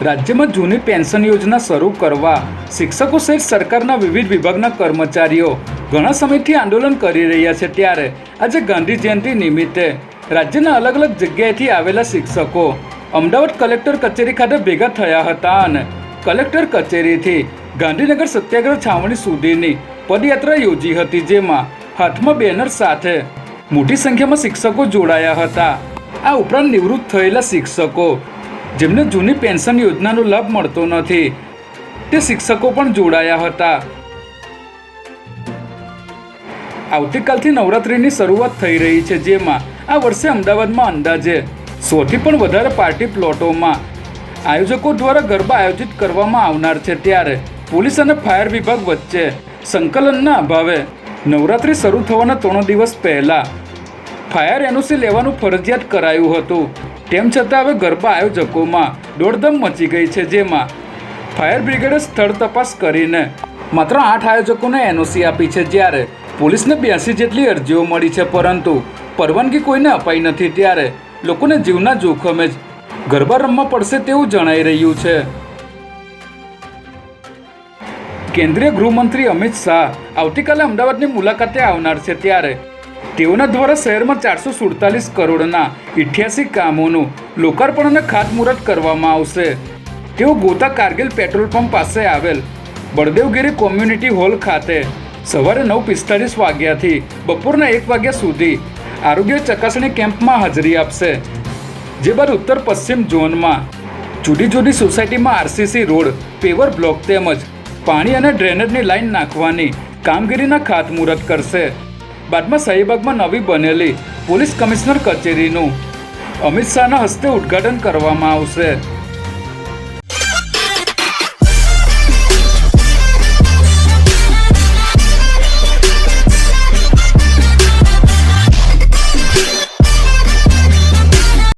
રાજ્યમાં જૂની પેન્શન યોજના શરૂ કરવા શિક્ષકો સહિત સરકારના વિવિધ વિભાગના કર્મચારીઓ ઘણા સમયથી આંદોલન કરી રહ્યા છે। ત્યારે આજે ગાંધી જયંતિ નિમિત્તે રાજ્યના અલગ અલગ જગ્યાએથી આવેલા શિક્ષકો અમદાવાદ કલેક્ટર કચેરી ખાતે ભેગા થયા હતા અને કલેક્ટર કચેરીથી ગાંધીનગર સત્યાગ્રહ છાવણી સુધીની પદયાત્રા યોજી હતી, જેમાં હાથમાં બેનર સાથે મોટી સંખ્યામાં શિક્ષકો જોડાયા હતા। આ ઉપરાંત નિવૃત્ત થયેલા શિક્ષકો જેમને જૂની પેન્શન યોજનાનો લાભ મળતો નથી તે શિક્ષકો પણ જોડાયા હતા। આવતીકાલથી નવરાત્રિની શરૂઆત થઈ રહી છે, જેમાં આ વર્ષે અમદાવાદમાં અંદાજે 100થી પણ વધારે પાર્ટી પ્લોટોમાં આયોજકો દ્વારા ગરબા આયોજિત કરવામાં આવનાર છે। ત્યારે પોલીસ અને ફાયર વિભાગ વચ્ચે સંકલનના અભાવે નવરાત્રિ શરૂ થવાના 3 દિવસ પહેલા ફાયર એનઓસી લેવાનું ફરજિયાત કરાયું હતું। તેમ છતાં હવે ગરબા આયોજકોમાં દોડધામ મચી ગઈ છે, જેમાં ફાયર બ્રિગેડે સ્થળ તપાસ કરીને માત્ર 8 આયોજકોને એનઓસી આપી છે, જ્યારે પોલીસને 82 જેટલી અરજીઓ મળી છે, પરંતુ પરવાનગી કોઈને અપાઈ નથી। ત્યારે લોકોને જીવના જોખમે જ ગરબા રમવા પડશે તેવું જણાઈ રહ્યું છે। કેન્દ્રીય ગૃહમંત્રી અમિત શાહ આવતીકાલે અમદાવાદની મુલાકાતે આવનાર છે, ત્યારે તેઓના દ્વારા શહેરમાં 447 કરોડના 88 કામોનું લોકાર્પણ અને ખાતમુહૂર્ત કરવામાં આવશે। તેઓ ગોતા કારગિલ પેટ્રોલ પંપ પાસે આવેલ બળદેવગીરી કોમ્યુનિટી હોલ ખાતે સવારે 9:45 વાગ્યાથી બપોરના 1 વાગ્યા સુધી આરોગ્ય ચકાસણી કેમ્પમાં હાજરી આપશે, જે બાદ ઉત્તર પશ્ચિમ ઝોનમાં જુદી જુદી સોસાયટીમાં આરસીસી રોડ, પેવર બ્લોક તેમજ પાણી અને ડ્રેનેજની લાઇન નાખવાની કામગીરીના ખાતમુહૂર્ત કરશે। બાદમાં શાહીબાગમાં નવી બનેલી પોલીસ કમિશનર કચેરીનું અમિત શાહના હસ્તે ઉદ્ઘાટન કરવામાં આવશે।